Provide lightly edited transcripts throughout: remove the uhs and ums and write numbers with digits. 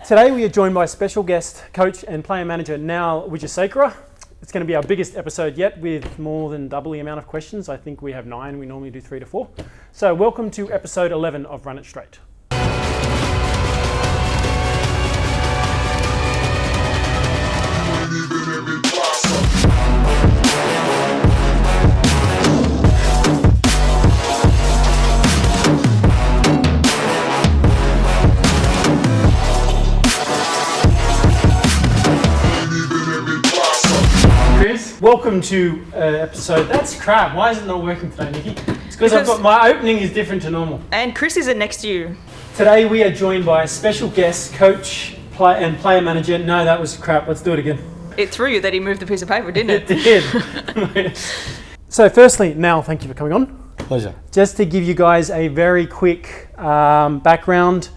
Today we are joined by special guest, coach and player manager Nal Wijesekera. It's going to be our biggest episode yet with more than double the amount of questions. I think we have 9, we normally do 3 to 4. So welcome to episode 11 of Run It Straight. Welcome to episode. That's crap. Why is it not working today, Nikki? It's because I've got my opening is different to normal. And Chris isn't next to you. Today we are joined by a special guest, coach and player manager. No, that was crap. Let's do it again. It threw you that he moved the piece of paper, didn't it? It did. So firstly, Nal, thank you for coming on. Pleasure. Just to give you guys a very quick background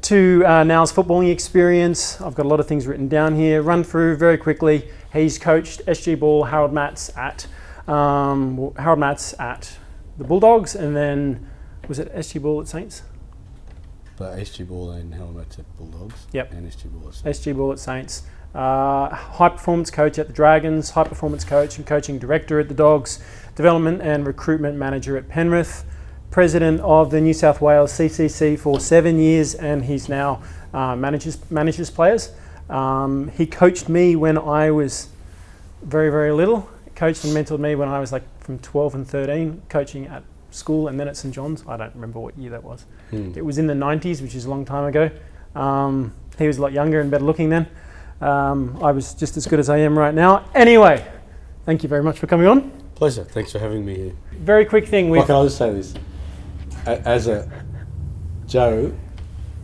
to Nal's footballing experience. I've got a lot of things written down here. Run through very quickly. He's coached SG Ball, Harold Matts at the Bulldogs, and then was it SG Ball at Saints? But SG Ball and Harold Matts at Bulldogs. Yep. And SG Ball at Saints. SG Ball at Saints. High performance coach at the Dragons, high performance coach and coaching director at the Dogs, development and recruitment manager at Penrith, president of the New South Wales CCC for 7 years, and he's now manages players. He coached me when I was very, very little. Coached and mentored me when I was like from 12 and 13, coaching at school and then at St John's. I don't remember what year that was. It was in the 90s, which is a long time ago. He was a lot younger and better looking then. I was just as good as I am right now. Anyway, thank you very much for coming on. Pleasure. Thanks for having me here. Very quick thing. Well, can I just say this? As a Joe,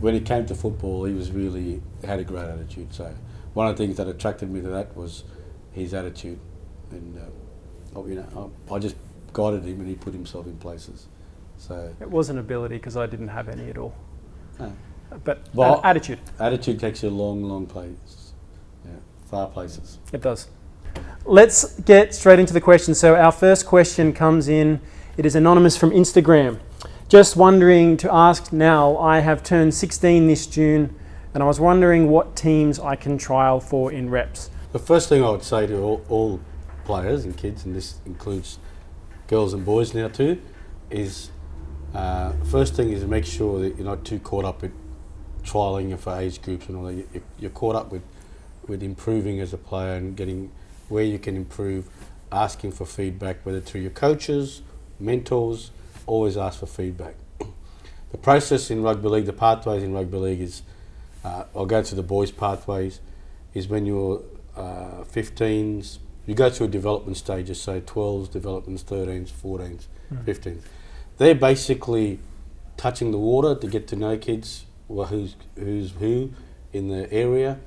when it came to football, he had a great attitude. So one of the things that attracted me to that was his attitude, and I just guided him, and he put himself in places. So it wasn't ability because I didn't have any at all. No. But attitude. Attitude takes you a long, long place. Yeah, far places. It does. Let's get straight into the questions. So our first question comes in. It is anonymous from Instagram. Just wondering to ask Nal, I have turned 16 this June, and I was wondering what teams I can trial for in reps. The first thing I would say to all players and kids, and this includes girls and boys now too, is first thing is to make sure that you're not too caught up with trialling for age groups and all that. You're caught up with improving as a player and getting where you can improve, asking for feedback, whether through your coaches, mentors. Always ask for feedback. The process in Rugby League, the pathways in Rugby League is, I'll go to the boys' pathways, is when you're 15s, you go through a development stages, so 12s, developments, 13s, 14s, 15s. They're basically touching the water to get to know kids, who's who in the area,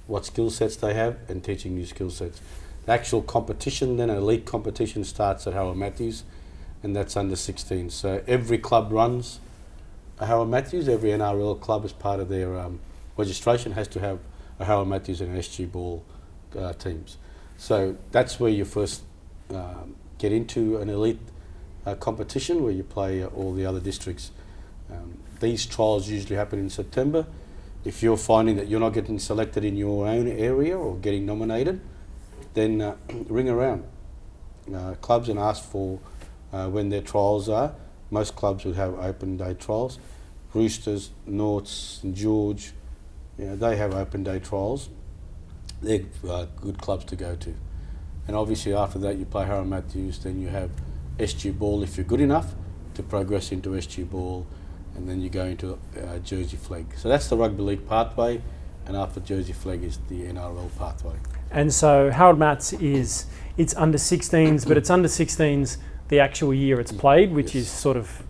what skill sets they have, and teaching new skill sets. The actual competition, then elite competition, starts at Harold Matthews, and that's under 16. So every club runs a Harold Matthews. Every NRL club, as part of their registration, has to have a Harold Matthews and an SG Ball teams. So that's where you first get into an elite competition, where you play all the other districts. These trials usually happen in September. If you're finding that you're not getting selected in your own area or getting nominated, then ring around clubs and ask for when their trials are. Most clubs would have open day trials. Roosters, Norths, and George, they have open day trials. They're good clubs to go to. And obviously after that you play Harold Matthews, then you have SG Ball if you're good enough to progress into SG Ball, and then you go into Jersey Flag. So that's the Rugby League pathway, and after Jersey Flag is the NRL pathway. And so Harold Matts it's under 16s, but it's under 16s the actual year it's played, which is sort of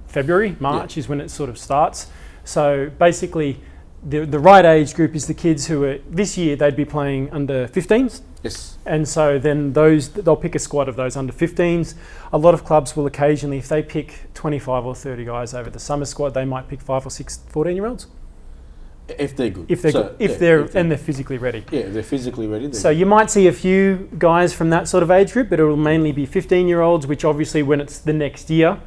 February, March is when it sort of starts. So basically the right age group is the kids who are, this year they'd be playing under 15s. Yes. And so then they'll pick a squad of those under 15s. A lot of clubs will occasionally, if they pick 25 or 30 guys over the summer squad, they might pick 5 or 6 14-year-olds. If they're good. If they're physically ready. Yeah, if they're physically ready. So you might see a few guys from that sort of age group, but it will mainly be 15-year-olds, which obviously when it's the next year,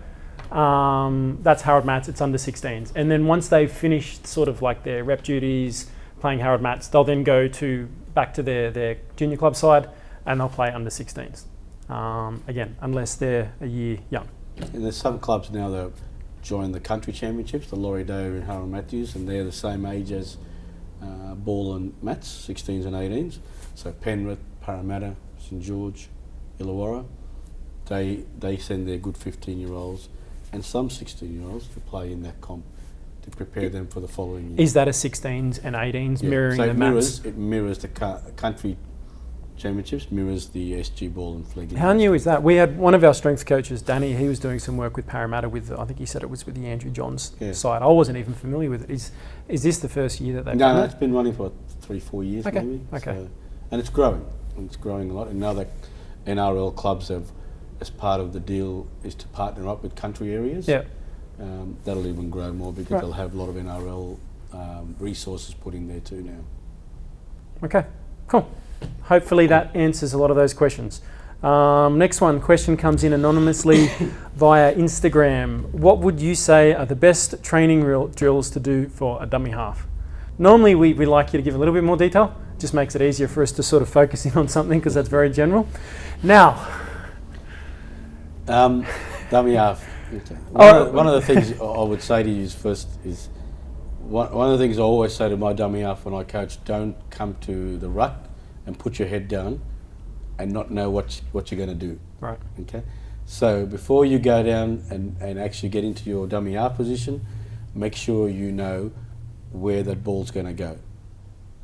that's Harold Matts, it's under 16s. And then once they've finished sort of like their rep duties, playing Harold Mats, they'll then go back to their junior club side and they'll play under 16s. Again, unless they're a year young. And there's some clubs now that join the country championships, the Laurie Dale and Harold Matthews, and they're the same age as Ball and Mats, 16s and 18s. So Penrith, Parramatta, St George, Illawarra, they send their good 15-year-olds and some 16-year-olds to play in that comp to prepare them for the following year. Is that a 16s and 18s mirroring so the Mats? It mirrors the country championships, mirrors the SG Ball and Flegg. How new is that? We had one of our strength coaches, Danny, he was doing some work with Parramatta with, I think he said it was with the Andrew Johns side. I wasn't even familiar with it. Is this the first year that they've done it? No, it's been running for 3-4 years maybe. Okay. So, and it's growing. It's growing a lot. And now that NRL clubs have, as part of the deal, is to partner up with country areas. Yeah. That'll even grow more because they'll have a lot of NRL resources put in there too now. Okay, cool. Hopefully that answers a lot of those questions. Next question comes in anonymously via Instagram. What would you say are the best training drills to do for a dummy half? Normally we like you to give a little bit more detail. Just makes it easier for us to sort of focus in on something because that's very general. Now, dummy half. Okay. One of the things I would say to you first is one of the things I always say to my dummy half when I coach: don't come to the ruck and put your head down and not know what you're going to do. Right. Okay. So before you go down and actually get into your dummy half position, make sure you know where that ball's going to go.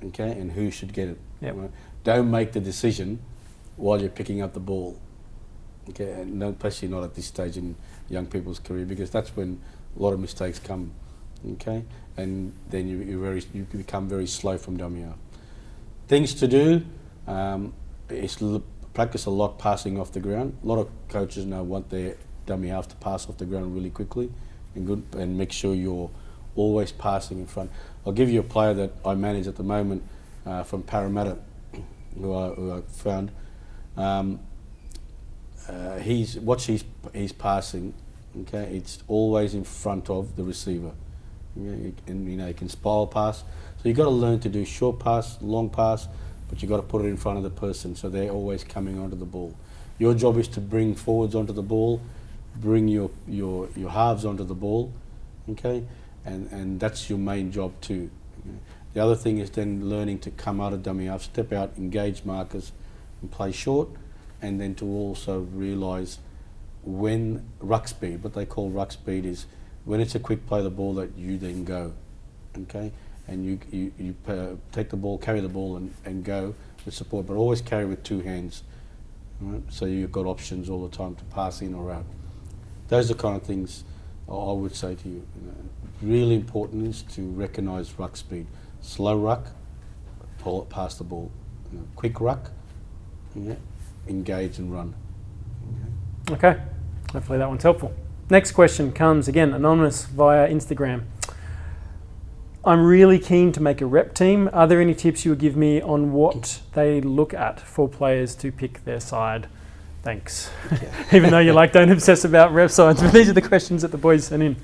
Okay, and who should get it. Yep. Right? Don't make the decision while you're picking up the ball. Okay, and especially not at this stage in young people's career, because that's when a lot of mistakes come. Okay, and then you become very slow from dummy half. Things to do is practice a lot passing off the ground. A lot of coaches now want their dummy half to pass off the ground really quickly and make sure you're always passing in front. I'll give you a player that I manage at the moment from Parramatta, who I found. He's passing. Okay, it's always in front of the receiver, and he can spiral pass. So you've got to learn to do short pass, long pass, but you've got to put it in front of the person so they're always coming onto the ball. Your job is to bring forwards onto the ball, bring your halves onto the ball, okay, and that's your main job too. Okay? The other thing is then learning to come out of dummy half, step out, engage markers, and play short, and then to also realise when ruck speed, what they call ruck speed, is when it's a quick play the ball that you then go, okay, and you take the ball, carry the ball and go with support, but always carry with two hands, right? So you've got options all the time to pass in or out. Those are the kind of things I would say to you. Really important is to recognise ruck speed. Slow ruck, pull it past the ball. Quick ruck, engage and run. Okay, hopefully that one's helpful. Next question comes, again, anonymous via Instagram. I'm really keen to make a rep team. Are there any tips you would give me on what they look at for players to pick their side? Thanks. Okay. Even though you don't obsess about rep sides, but these are the questions that the boys sent in.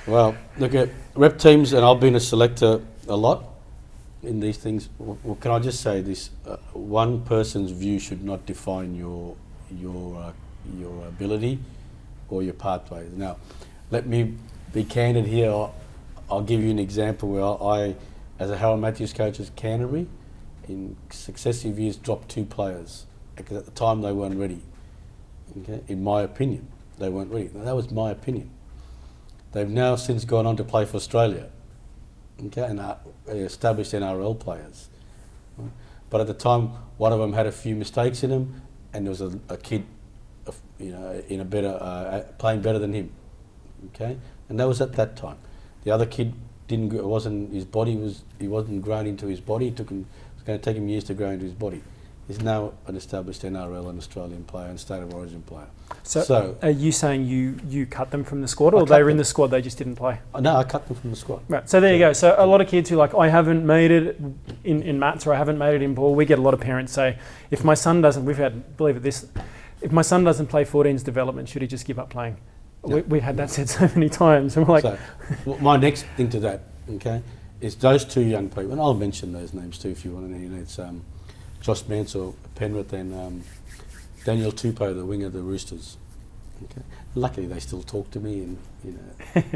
Well, look at rep teams, and I've been a selector a lot in these things. Well, can I just say this? One person's view should not define your ability or your pathways. Now, let me be candid here. I'll give you an example where I, as a Harold Matthews coach at Canterbury, in successive years dropped 2 players because at the time they weren't ready. Okay, in my opinion, they weren't ready. Now, that was my opinion. They've now since gone on to play for Australia. Okay, and established NRL players. Right? But at the time, one of them had a few mistakes in him, and there was a kid, in a better playing better than him. Okay, and that was at that time. The other kid he wasn't grown into his body. It's going to take him years to grow into his body. He's now an established NRL and Australian player and State of Origin player. So are you saying you cut them from the squad, or they were in the squad, they just didn't play? No, I cut them from the squad. Right, so there you go. So a lot of kids who I haven't made it in Mats, or I haven't made it in ball, we get a lot of parents say, if my son doesn't, if my son doesn't play 14s development, should he just give up playing? Yeah. We've had that said so many times, and we're like... So, my next thing to that, okay, is those two young people, and I'll mention those names too if you want to know. It's Josh Mansell, Penrith, and Daniel Tupou, the winger of the Roosters. Okay. Luckily, they still talk to me, and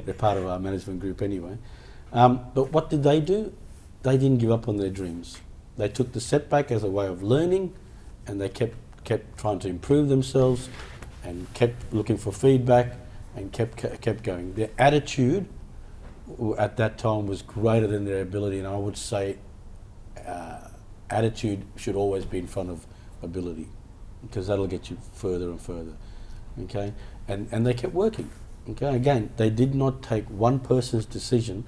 they're part of our management group anyway. But what did they do? They didn't give up on their dreams. They took the setback as a way of learning, and they kept trying to improve themselves, and kept looking for feedback, and kept going. Their attitude at that time was greater than their ability, and I would say attitude should always be in front of ability, because that'll get you further and further. Okay, and they kept working. Okay, again, they did not take one person's decision,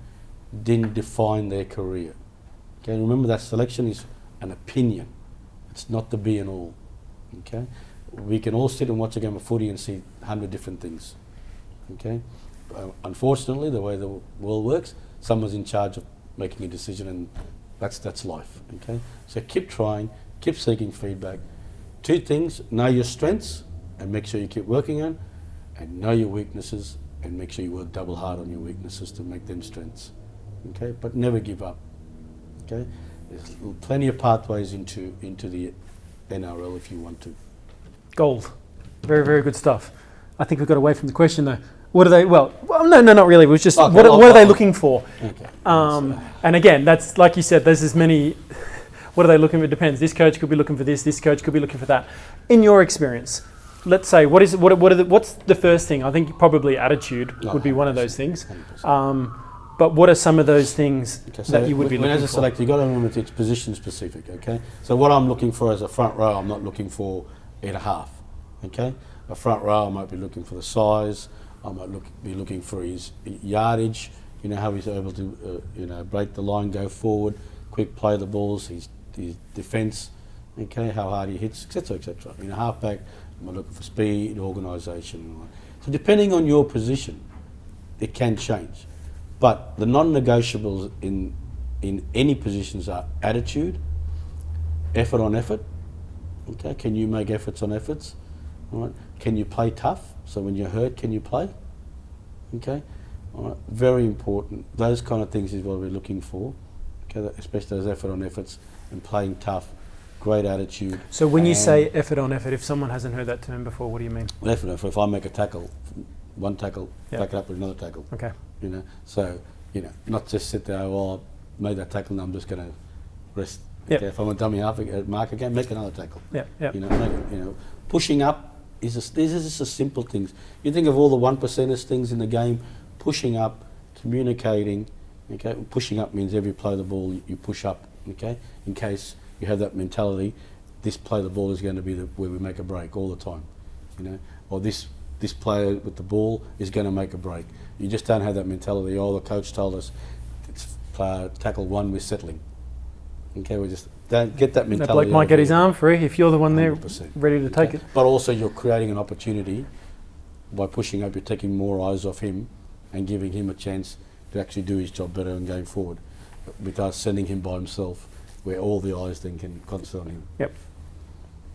didn't define their career. Okay, remember that selection is an opinion. It's not the be and all. Okay, we can all sit and watch a game of footy and see 100 different things. Okay, unfortunately, the way the world works, someone's in charge of making a decision, and that's life. Okay, so keep trying, keep seeking feedback. Two things: know your strengths and make sure you keep working on, and know your weaknesses and make sure you work double hard on your weaknesses to make them strengths. Okay, but never give up. Okay, there's plenty of pathways into the NRL if you want to. Gold. Very, very good stuff. I think we got away from the question though. What are they? Well, no, not really. It was just what are they looking for? Okay. And again, that's like you said. There's as many. What are they looking for? It depends. This coach could be looking for this. This coach could be looking for that. In your experience, let's say what's the first thing? I think probably attitude would be one of those things. But what are some of those things that you would be looking for? As a selector, you've got to remember it's position specific. Okay. So what I'm looking for as a front row, I'm not looking for at a half. Okay. A front row, I might be looking for the size. I might be looking for his yardage. You know, how he's able to break the line, go forward, quick play the balls, his defence, okay, how hard he hits, etc., etc. In a halfback, I'm looking for speed, organisation, and all that. So depending on your position, it can change. But the non-negotiables in any positions are attitude, effort on effort. Okay, can you make efforts on efforts? All right. Can you play tough? So when you're hurt, can you play? Okay, all right. Very important. Those kind of things is what we're looking for. Okay, especially those effort on efforts and playing tough, great attitude. So when you say effort on effort, if someone hasn't heard that term before, what do you mean? Effort on effort. If I make a tackle, one tackle, back it up with another tackle. Okay. You know, so not just sit there. Well, I made that tackle, and I'm just going to rest. Yep. Okay. If I'm a dummy half mark again, make another tackle. Yeah. Yeah. Pushing up. These are just the simple things. You think of all the 1%ers things in the game, pushing up, communicating. Okay, pushing up means every play of the ball you push up. Okay, in case you have that mentality, this play of the ball is going to be where we make a break all the time. Or this player with the ball is going to make a break. You just don't have that mentality. Oh, the coach told us it's tackle one, we're settling. Okay, we just don't get that mentality. That bloke might get his arm free if you're the one there 100%. ready to take it. But also you're creating an opportunity by pushing up. You're taking more eyes off him and giving him a chance to actually do his job better and going forward, without sending him by himself, where all the eyes then can concentrate on him.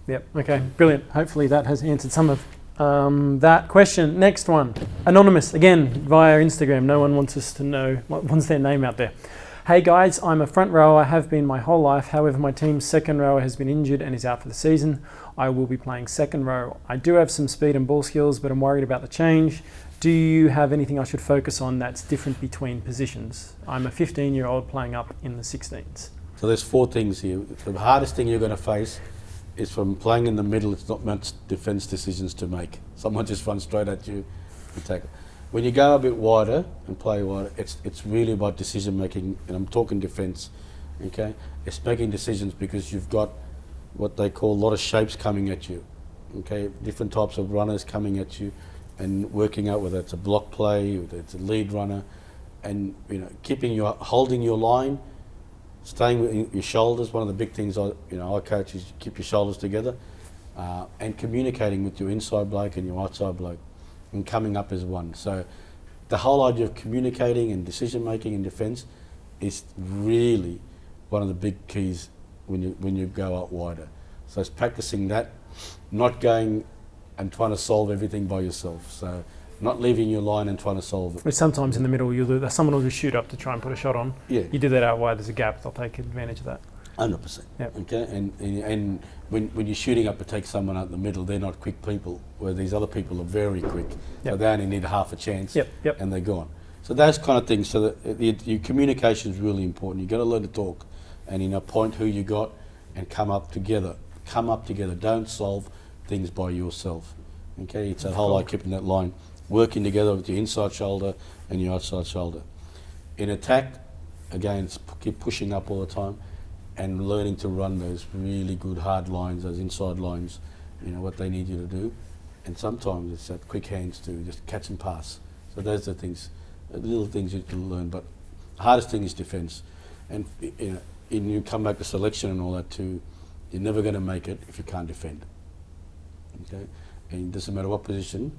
Yep. Okay. Brilliant. Hopefully that has answered some of that question. Next one, anonymous again via Instagram. No one wants us to know. Wants their name out there. Hey guys, I'm a front rower, I have been my whole life. However, my team's second rower has been injured and is out for the season. I will be playing second row. I do have some speed and ball skills, but I'm worried about the change. Do you have anything I should focus on that's different between positions? I'm a 15-year-old playing up in the 16s. So there's 4 things here. The hardest thing you're going to face is from playing in the middle. It's not much defence decisions to make. Someone just runs straight at you and tackle. When you go a bit wider and play wider, it's really about decision making, and I'm talking defence. Okay, it's making decisions because you've got what they call a lot of shapes coming at you. Okay, different types of runners coming at you, and working out whether it's a block play, whether it's a lead runner, and holding your line, staying with your shoulders. One of the big things I coach is keep your shoulders together, and communicating with your inside bloke and your outside bloke, and coming up as one. So the whole idea of communicating and decision making in defence is really one of the big keys when you go out wider. So it's practicing that, not going and trying to solve everything by yourself. So not leaving your line and trying to solve it. But sometimes in the middle, someone will just shoot up to try and put a shot on. Yeah. You do that out wide, there's a gap, they'll take advantage of that. 100%. Yep. Okay, and when you're shooting up to take someone out in the middle, they're not quick people, where these other people are very quick. So Yep. they only need half a chance, Yep. and they're gone. So those kind of things. So that your communication is really important. You've got to learn to talk, and point who you got, and come up together. Come up together. Don't solve things by yourself. Okay, it's that whole like keeping that line, working together with your inside shoulder and your outside shoulder. In attack, again, it's keep pushing up all the time, and learning to run those really good hard lines, those inside lines. What they need you to do, and sometimes it's that quick hands to just catch and pass. So those are things, little things you can learn. But the hardest thing is defence, and you come back to selection and all that too. You're never going to make it if you can't defend. Okay, and it doesn't matter what position.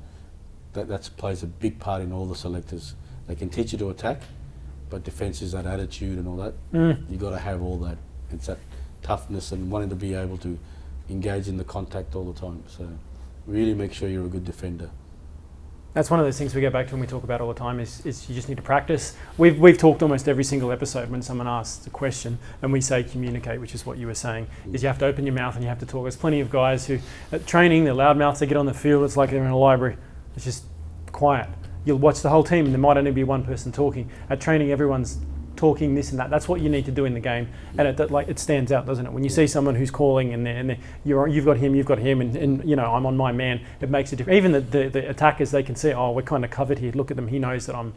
That plays a big part in all the selectors. They can teach you to attack, but defence is that attitude and all that. You got to have all that. It's that toughness and wanting to be able to engage in the contact all the time. So really make sure you're a good defender. That's one of those things we go back to when we talk about all the time is you just need to practice. We've talked almost every single episode when someone asks a question and we say communicate, which is what you were saying, is you have to open your mouth and you have to talk. There's plenty of guys who, at training, they're loudmouths, they get on the field, it's like they're in a library. It's just quiet. You'll watch the whole team and there might only be one person talking. At training, everyone's talking this and that. That's what you need to do in the game, and it stands out, doesn't it? When you see someone who's calling and you've got him, and I'm on my man. It makes a difference. Even the attackers, they can see, oh, we're kind of covered here. Look at them. He knows that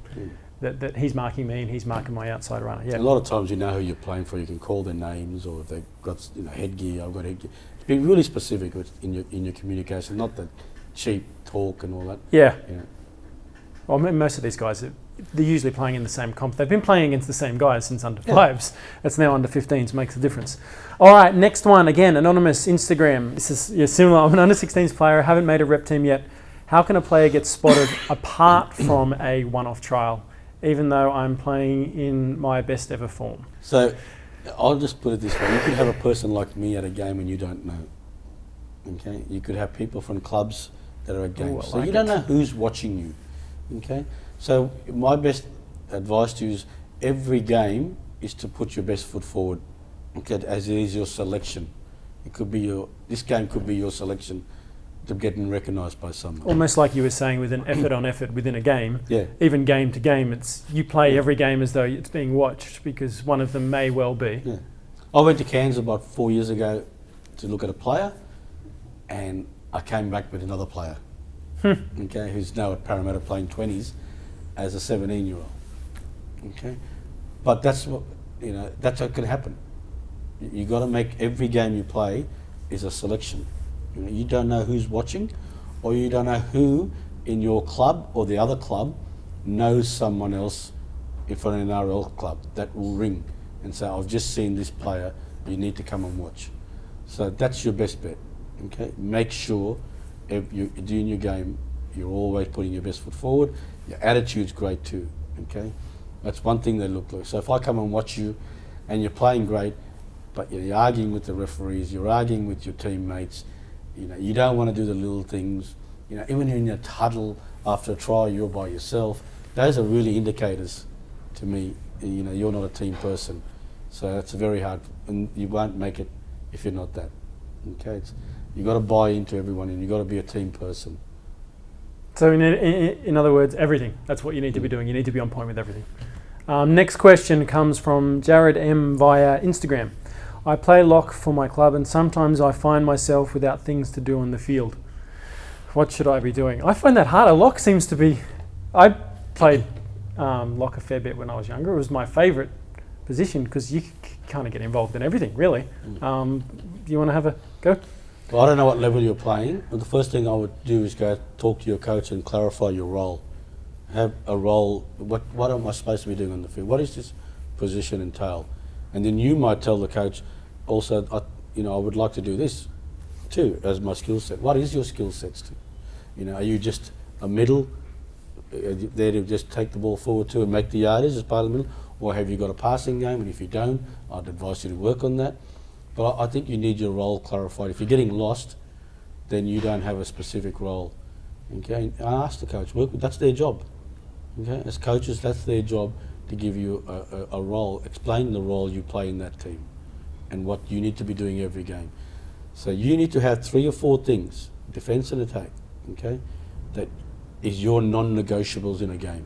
that he's marking me and he's marking my outside runner. Yeah. A lot of times you know who you're playing for. You can call their names, or if they've got headgear. I've got headgear. Be really specific in your communication, not the cheap talk and all that. Yeah. Well, most of these guys, they're usually playing in the same comp. They've been playing against the same guys since under fives. It's now under 15s, makes a difference. All right, next one. Again, anonymous Instagram. This is similar. I'm an under 16s player. I haven't made a rep team yet. How can a player get spotted apart from a one-off trial, even though I'm playing in my best ever form? So I'll just put it this way. You could have a person like me at a game and you don't know. Okay? You could have people from clubs that are at games. So you don't know who's watching you. Okay, so my best advice to you is every game is to put your best foot forward. Okay, as it is your selection. It could be this game could be your selection to getting recognised by someone. Almost like you were saying, with an effort on effort within a game. Yeah. Even game to game, you play every game as though it's being watched, because one of them may well be. Yeah. I went to Cairns about 4 years ago to look at a player, and I came back with another player. Okay, who's now at Parramatta playing 20s as a 17-year-old. Okay, but that's what can happen. You got to make every game you play is a selection. You don't know who's watching, or you don't know who in your club or the other club knows someone else from an NRL club that will ring and say, "I've just seen this player. You need to come and watch." So that's your best bet. Okay, make sure. If you're doing your game, you're always putting your best foot forward. Your attitude's great too. Okay, that's one thing they look like. So if I come and watch you, and you're playing great, but you're arguing with the referees, you're arguing with your teammates, you don't want to do the little things. Even in your huddle after a try, you're by yourself. Those are really indicators to me. You're not a team person. So that's very hard, and you won't make it if you're not that. Okay. You've got to buy into everyone, and you've got to be a team person. So in other words, everything. That's what you need to be doing. You need to be on point with everything. Next question comes from Jared M via Instagram. I play lock for my club, and sometimes I find myself without things to do on the field. What should I be doing? I find that harder. Lock seems to be... I played lock a fair bit when I was younger. It was my favourite position because you kind of get involved in everything, really. Do you want to have a go? Well, I don't know what level you're playing, but the first thing I would do is go talk to your coach and clarify your role. Have a role. What am I supposed to be doing on the field? What does this position entail? And then you might tell the coach, also, I would like to do this too as my skill set. What is your skill sets too? Are you just a middle there to just take the ball forward too and make the yardage as part of the middle, or have you got a passing game? And if you don't, I'd advise you to work on that. But I think you need your role clarified. If you're getting lost, then you don't have a specific role. Okay, and I ask the coach, that's their job. Okay, as coaches, that's their job to give you a role, explain the role you play in that team and what you need to be doing every game. So you need to have 3 or 4 things, defence and attack, okay, that is your non-negotiables in a game.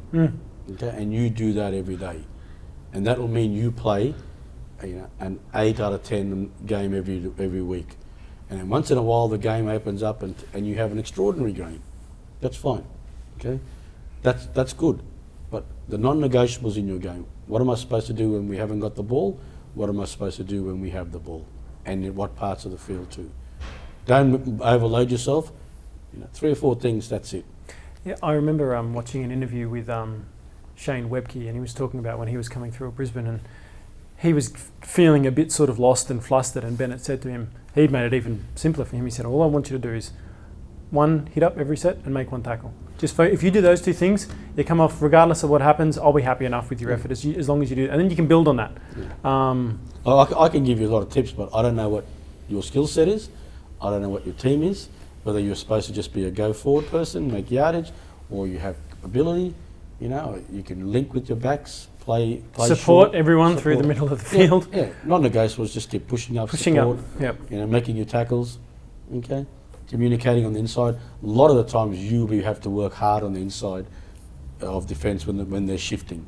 Okay, and you do that every day. And that will mean you play an 8 out of 10 game every week. And then once in a while the game opens up and you have an extraordinary game. That's fine, okay? That's good. But the non-negotiables in your game, what am I supposed to do when we haven't got the ball? What am I supposed to do when we have the ball? And in what parts of the field too? Don't overload yourself. 3 or 4 things, that's it. Yeah, I remember watching an interview with Shane Webke, and he was talking about when he was coming through at Brisbane, and he was feeling a bit sort of lost and flustered, and Bennett said to him, he'd made it even simpler for him. He said, all I want you to do is 1 hit up every set and make 1 tackle. If you do those 2 things, you come off, regardless of what happens, I'll be happy enough with your effort as long as you do, and then you can build on that. I can give you a lot of tips, but I don't know what your skill set is. I don't know what your team is, whether you're supposed to just be a go-forward person, make yardage, or you have ability. You can link with your backs, play support short, everyone through the middle of the field. Yeah, non-negotiables, just keep pushing up, making your tackles, okay? Communicating on the inside. A lot of the times you have to work hard on the inside of defence when they're shifting,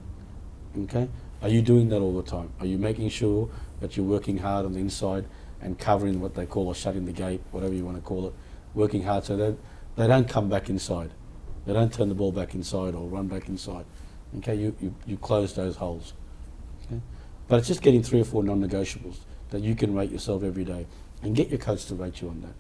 okay? Are you doing that all the time? Are you making sure that you're working hard on the inside and covering what they call or shutting the gate, whatever you want to call it, working hard so that they don't come back inside. They don't turn the ball back inside or run back inside. Okay, you close those holes. Okay? But it's just getting 3 or 4 non-negotiables that you can rate yourself every day and get your coach to rate you on that.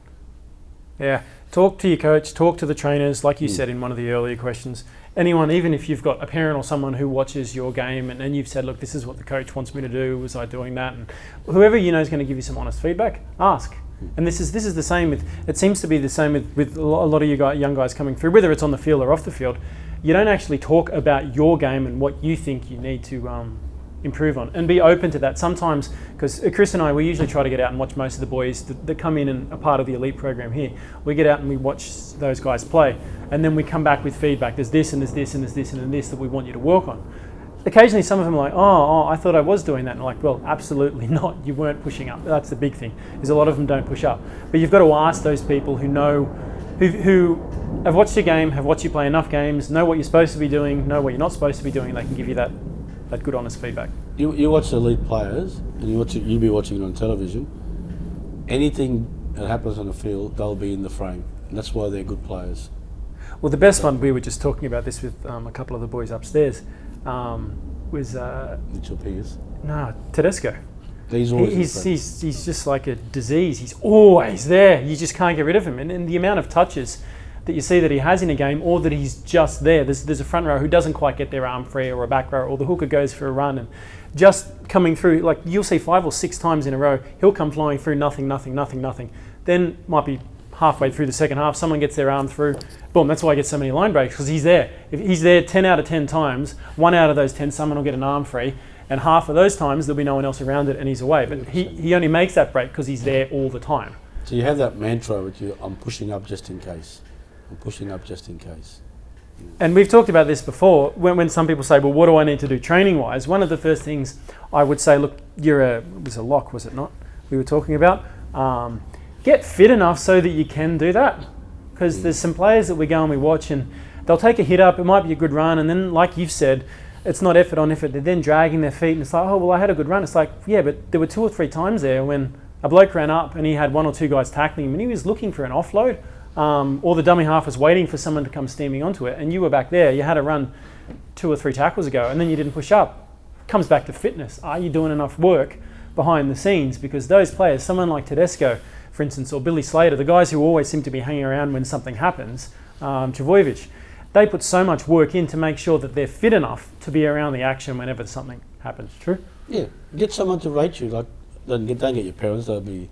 Yeah, talk to your coach, talk to the trainers, like you said in one of the earlier questions. Anyone, even if you've got a parent or someone who watches your game and you've said, look, this is what the coach wants me to do, was I doing that? And whoever you know is going to give you some honest feedback, ask. And this is the same with, it seems to be the same with a lot of you young guys coming through, whether it's on the field or off the field. You don't actually talk about your game and what you think you need to improve on, and be open to that. Sometimes, because Chris and I, we usually try to get out and watch most of the boys that come in and are part of the elite program here. We get out and we watch those guys play, and then we come back with feedback. There's this and there's this and there's this and this that we want you to work on. Occasionally some of them are like, oh, I thought I was doing that. And I'm like, well, absolutely not. You weren't pushing up. That's the big thing, is a lot of them don't push up. But you've got to ask those people who know, who have watched your game, have watched you play enough games, know what you're supposed to be doing, know what you're not supposed to be doing, and they can give you that good honest feedback. You watch the elite players, and you'll be watching it on television. Anything that happens on the field, they'll be in the frame. And that's why they're good players. Well, the best one, we were just talking about this with a couple of the boys upstairs, was Mitchell Pearce. No, Tedesco. He's just like a disease. He's always there. You just can't get rid of him. And the amount of touches that you see that he has in a game, or that he's just there. There's a front row who doesn't quite get their arm free, or a back row, or the hooker goes for a run, and just coming through, like you'll see 5 or 6 times in a row, he'll come flying through, nothing. Then might be halfway through the second half, someone gets their arm through, boom, that's why I get so many line breaks, because he's there. If he's there 10 out of 10 times, 1 out of those 10, someone will get an arm free, and half of those times there'll be no one else around it and he's away. But he only makes that break because he's there all the time. So you have that mantra with you, I'm pushing up just in case. I'm pushing up just in case. And we've talked about this before, when some people say, well, what do I need to do training-wise? One of the first things I would say, look, it was a lock, was it not? We were talking about. Get fit enough so that you can do that. Because there's some players that we go and we watch, and they'll take a hit up, it might be a good run, and then, like you've said, it's not effort on effort. They're then dragging their feet, and it's like, oh, well, I had a good run. It's like, yeah, but there were 2 or 3 times there when a bloke ran up and he had 1 or 2 guys tackling him, and he was looking for an offload. Or the dummy half was waiting for someone to come steaming onto it, and you were back there, you had a run 2 or 3 tackles ago, and then you didn't push up. Comes back to fitness. Are you doing enough work behind the scenes? Because those players, someone like Tedesco, for instance, or Billy Slater, the guys who always seem to be hanging around when something happens, Travojevic, they put so much work in to make sure that they're fit enough to be around the action whenever something happens. True? Yeah. Get someone to rate you. Like, don't get your parents, they'll be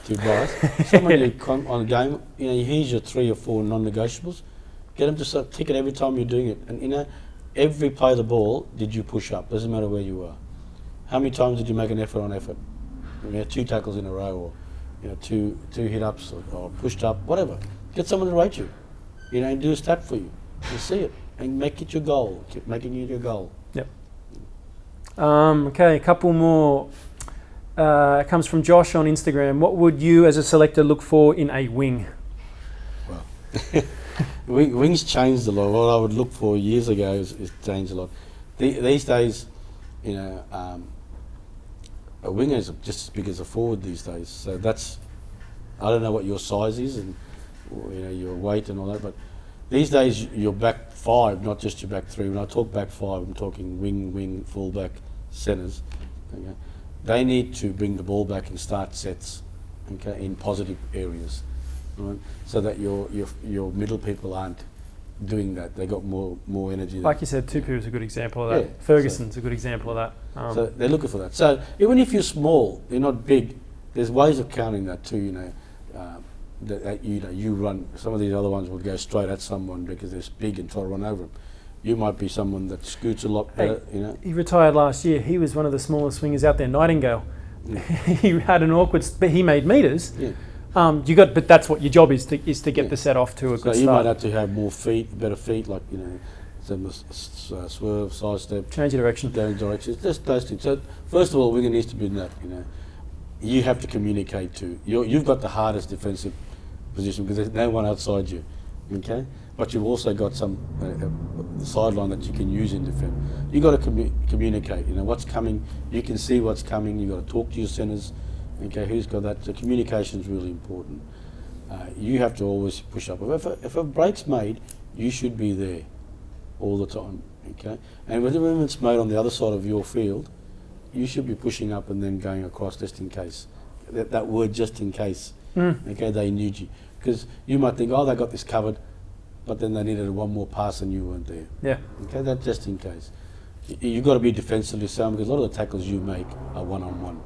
too biased. Someone you come on a game, here's your 3 or 4 non-negotiables. Get them to sort of tick it every time you're doing it. And every play of the ball, did you push up? Doesn't matter where you are. How many times did you make an effort on effort? 2 tackles in a row, or 2 hit-ups, or pushed up, whatever. Get someone to rate you. and do a stat for you. You see it and make it your goal. Keep making it your goal. Yep. Okay, a couple more. It comes from Josh on Instagram. What would you, as a selector, look for in a wing? Well, wings changed a lot. What I would look for years ago is changed a lot. These days, a winger is just as big as a forward these days. So that's, I don't know what your size is and your weight and all that, but these days your back five, not just your back three. When I talk back five, I'm talking wing, fullback, centres. Okay? They need to bring the ball back and start sets, okay, in positive areas, right? So that your middle people aren't doing that. They got more energy. Like you said, Tupu is a good example of that. Yeah, Ferguson's a good example of that. So they're looking for that. So even if you're small, you're not big. There's ways of counting that too. That you run. Some of these other ones would go straight at someone because they're big and try to run over them. You might be someone that scoots a lot better. He retired last year. He was one of the smallest swingers out there. Nightingale. Yeah. He had an awkward, but he made meters. Yeah. But that's what your job is to get the set off to a good start. So you might have to have more feet, better feet, like some swerve, side step, change your direction. It's just those things. So first of all, winger needs to be in that. You have to communicate to. You've got the hardest defensive position because there's no one outside you, okay? But you've also got some sideline that you can use in defence. You've got to communicate. What's coming. You can see what's coming. You've got to talk to your centres. Okay, who's got that? So communication is really important. You have to always push up. If a break's made, you should be there all the time. Okay, and when it's made on the other side of your field, you should be pushing up and then going across just in case. That word, just in case. Okay, they need you because you might think, oh, they got this covered, but then they needed one more pass and you weren't there. Yeah. Okay, that just in case. You've got to be defensively sound because a lot of the tackles you make are one-on-one.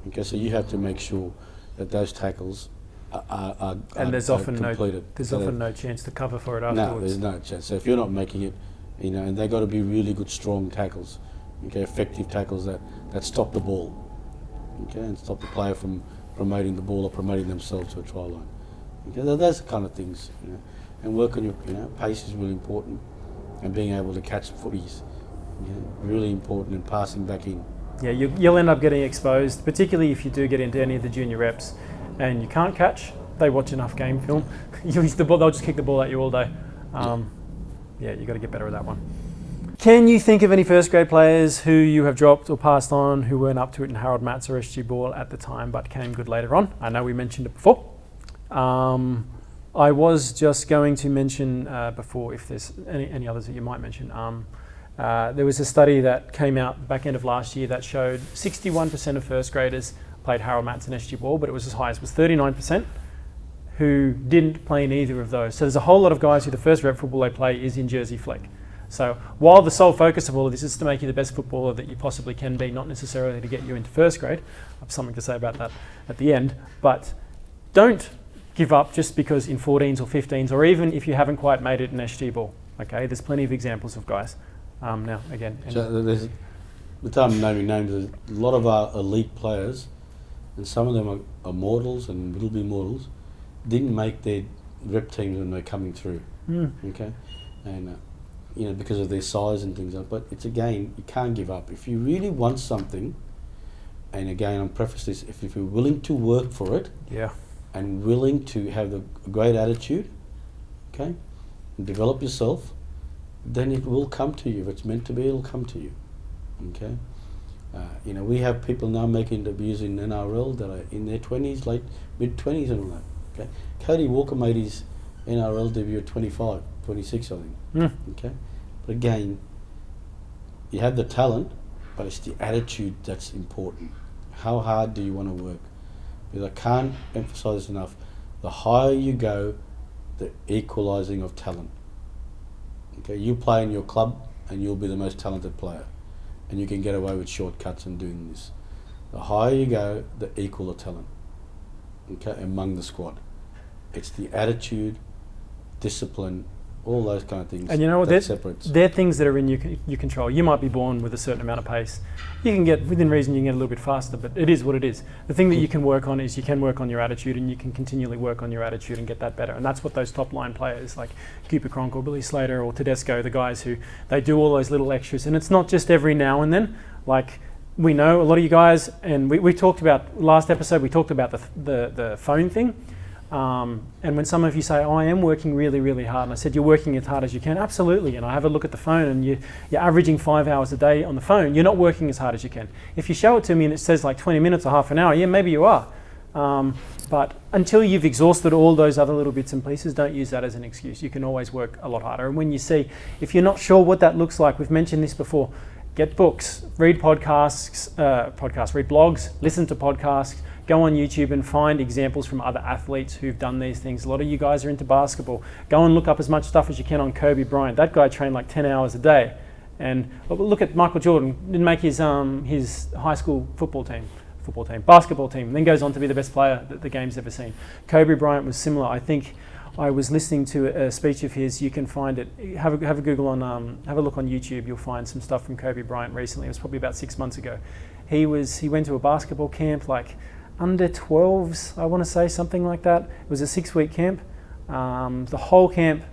Okay, so you have to make sure that those tackles are and there's often completed. No chance to cover for it afterwards. No, there's no chance. So if you're not making it, and they've got to be really good, strong tackles, okay, effective tackles that stop the ball, okay, and stop the player from promoting the ball or promoting themselves to a try line. Okay, those are the kind of things, and work on your, pace is really important, and being able to catch footies, really important, and passing back in. Yeah, you'll end up getting exposed, particularly if you do get into any of the junior reps and you can't catch. They watch enough game film. You use the ball, they'll just kick the ball at you all day. You've got to get better at that one. Can you think of any first grade players who you have dropped or passed on who weren't up to it in Harold Matts or SG Ball at the time but came good later on? I know we mentioned it before. I was just going to mention before if there's any others that you might mention. There was a study that came out back end of last year that showed 61% of first graders played Harold Matts and SG Ball, but it was as high as 39% who didn't play in either of those. So there's a whole lot of guys who the first rep football they play is in jersey flick. So while the sole focus of all of this is to make you the best footballer that you possibly can be, not necessarily to get you into first grade, I have something to say about that at the end, but don't give up just because in 14s or 15s, or even if you haven't quite made it in SG Ball. Okay, there's plenty of examples of guys. Now, again... So there's, the time naming names, there's a lot of our elite players, and some of them are mortals and will be mortals, didn't make their rep teams when they're coming through, okay? And, because of their size and things like that. But it's, again, you can't give up. If you really want something, and again, I'll preface this, if you're willing to work for it, and willing to have a great attitude, okay, and develop yourself, then it will come to you. If it's meant to be, it'll come to you. Okay, we have people now making debuts in NRL that are in their 20s, late mid-20s and all that. Okay, Cody Walker made his NRL debut at 25, 26, I think. Okay, but again, you have the talent, but it's the attitude that's important. How hard do you want to work? Because I can't emphasise this enough. The higher you go, the equalising of talent. Okay, you play in your club and you'll be the most talented player, and you can get away with shortcuts and doing this. The higher you go, the equal the talent. Okay, among the squad. It's the attitude, discipline, all those kind of things. And you know what? Separates. They're things that are in your control. You might be born with a certain amount of pace. You can get, within reason, you can get a little bit faster, but it is what it is. The thing that you can work on is you can work on your attitude, and you can continually work on your attitude and get that better. And that's what those top line players like Cooper Cronk or Billy Slater or Tedesco, the guys who, they do all those little extras. And it's not just every now and then. Like, we know a lot of you guys, and we talked about, last episode, we talked about the phone thing. And when some of you say, oh, I am working really, really hard, and I said, you're working as hard as you can. Absolutely. And I have a look at the phone, and you're averaging 5 hours a day on the phone. You're not working as hard as you can. If you show it to me and it says like 20 minutes or half an hour, yeah, maybe you are. But until you've exhausted all those other little bits and pieces, don't use that as an excuse. You can always work a lot harder. And when you see, if you're not sure what that looks like, we've mentioned this before, get books, read podcasts, read blogs, listen to podcasts, go on YouTube and find examples from other athletes who've done these things. A lot of you guys are into basketball. Go and look up as much stuff as you can on Kobe Bryant. That guy trained like 10 hours a day. And look at Michael Jordan. Didn't make his high school basketball team, and then goes on to be the best player that the game's ever seen. Kobe Bryant was similar. I think I was listening to a speech of his. You can find it. Have a Google on, have a look on YouTube. You'll find some stuff from Kobe Bryant recently. It was probably about 6 months ago. He went to a basketball camp, like under 12s, I want to say, something like that. It was a 6-week camp. The whole camp,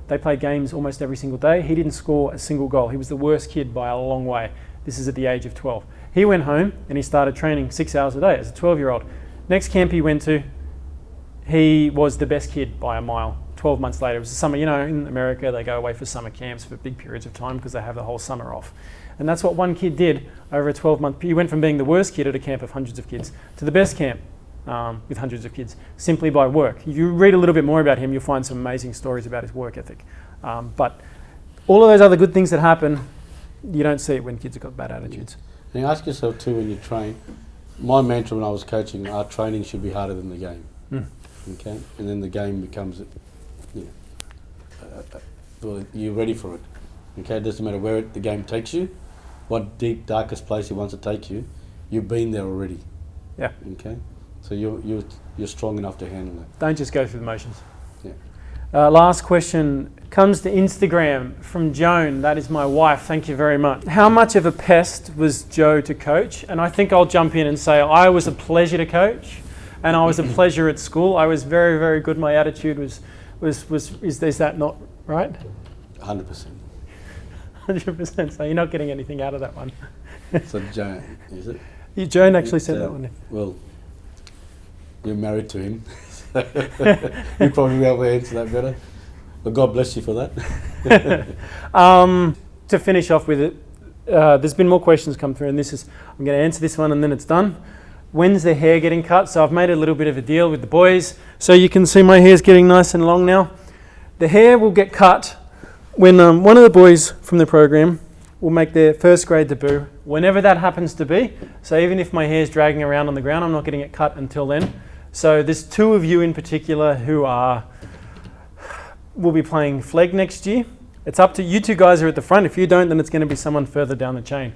they played games almost every single day. He didn't score a single goal. He was the worst kid by a long way. This is at the age of 12. He went home and he started training 6 hours a day as a 12-year-old. Next camp he went to, he was the best kid by a mile. 12 months later, it was the summer. You know, in America, they go away for summer camps for big periods of time because they have the whole summer off. And that's what one kid did over a 12-month. He went from being the worst kid at a camp of hundreds of kids to the best camp with hundreds of kids simply by work. If you read a little bit more about him, you'll find some amazing stories about his work ethic. But all of those other good things that happen, you don't see it when kids have got bad attitudes. And you ask yourself too when you train. My mantra when I was coaching, our training should be harder than the game. Okay, and then the game becomes, well, you're ready for it. Okay, it doesn't matter where the game takes you, what deep, darkest place it wants to take you. You've been there already. Yeah. Okay, so you're strong enough to handle that. Don't just go through the motions. Yeah. Last question comes to Instagram from Joan. That is my wife. Thank you very much. How much of a pest was Joe to coach? And I think I'll jump in and say I was a pleasure to coach, and I was a pleasure at school. I was very, very good. My attitude was is that not right? 100%. 100%. So you're not getting anything out of that one. So Joan, is it? Joan actually sent that one in. Well, you're married to him. You'd probably be able to answer that better. But God bless you for that. To finish off with it, there's been more questions come through, and I'm going to answer this one and then it's done. When's the hair getting cut? So I've made a little bit of a deal with the boys. So you can see my hair's getting nice and long now. The hair will get cut when one of the boys from the program will make their first grade debut, whenever that happens to be. So even if my hair's dragging around on the ground, I'm not getting it cut until then. So there's 2 of you in particular who will be playing flag next year. It's up to you 2 guys are at the front. If you don't, then it's going to be someone further down the chain.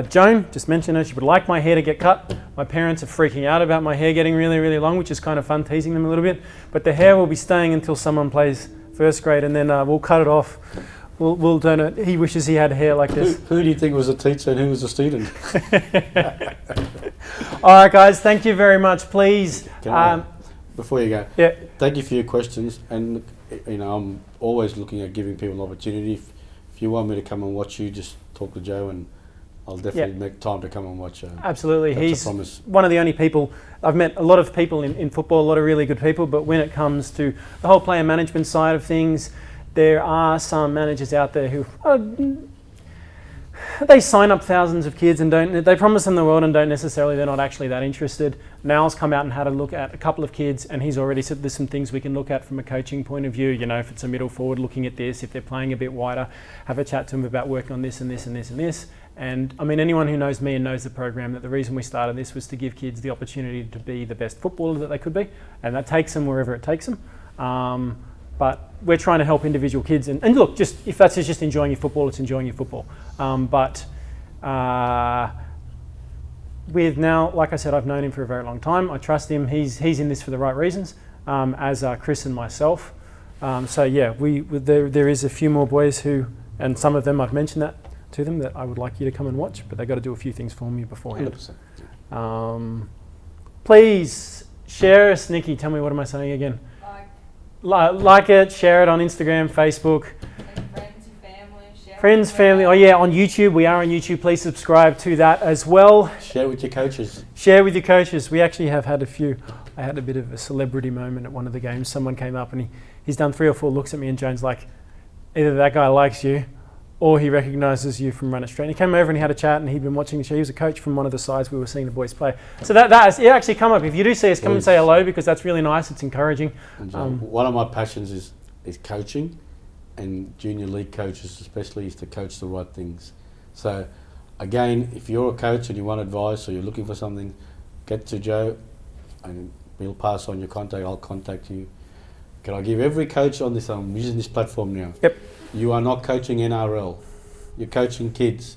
Joan, just mentioned her, she would like my hair to get cut. My parents are freaking out about my hair getting really, really long, which is kind of fun, teasing them a little bit. But the hair will be staying until someone plays first grade, and then we'll cut it off. We'll donate. He wishes he had hair like this. Who do you think was a teacher and who was a student? All right, guys, thank you very much. Please. Before you go, yeah. Thank you for your questions. And I'm always looking at giving people an opportunity. If you want me to come and watch you, just talk to Joe, and I'll definitely make time to come and watch. Absolutely, he's one of the only people. I've met a lot of people in football, a lot of really good people, but when it comes to the whole player management side of things, there are some managers out there who they sign up thousands of kids and they promise them the world and they're not actually that interested. Nal's come out and had a look at a couple of kids, and he's already said there's some things we can look at from a coaching point of view. If it's a middle forward, looking at this, if they're playing a bit wider, have a chat to them about working on this and this and this and this. And I mean, anyone who knows me and knows the program, that the reason we started this was to give kids the opportunity to be the best footballer that they could be, and that takes them wherever it takes them. But we're trying to help individual kids. And look, just if that's just enjoying your football, it's enjoying your football. With Nal, like I said, I've known him for a very long time. I trust him. He's in this for the right reasons, as are Chris and myself. So yeah, there is a few more boys who, and some of them I've mentioned that to them, that I would like you to come and watch, but they've got to do a few things for me beforehand. 100%. Please share us, Nikki. Tell me, what am I saying again? Like it, share it on Instagram, Facebook. And friends and family. Share Friends, family. Oh yeah, on YouTube. We are on YouTube. Please subscribe to that as well. Share with your coaches. Share with your coaches. We actually have had a few. I had a bit of a celebrity moment at one of the games. Someone came up and he's done 3 or 4 looks at me, and Jones like, either that guy likes you or he recognises you from Run It Straight. And he came over and he had a chat, and he'd been watching the show. He was a coach from one of the sides we were seeing the boys play. So that has actually come up. If you do see us, come and say hello, because that's really nice. It's encouraging. One of my passions is coaching, and junior league coaches especially, is to coach the right things. So again, if you're a coach and you want advice or you're looking for something, get to Joe and we'll pass on your contact. I'll contact you. Can I give every coach on this? I'm using this platform now. Yep. You are not coaching NRL. You're coaching kids.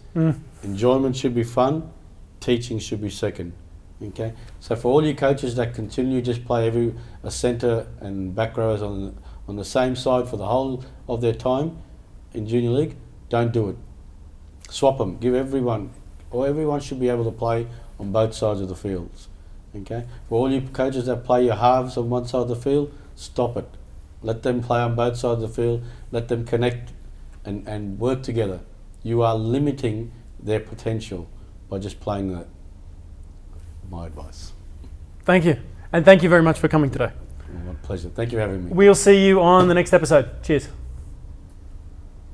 Enjoyment should be fun. Teaching should be second. Okay. So for all you coaches that continue just play a centre and back rowers on the same side for the whole of their time in junior league, don't do it. Swap them. Give everyone should be able to play on both sides of the fields. Okay. For all you coaches that play your halves on one side of the field, stop it. Let them play on both sides of the field. Let them connect and work together. You are limiting their potential by just playing that. My advice. Thank you. And thank you very much for coming today. My pleasure. Thank you for having me. We'll see you on the next episode. Cheers.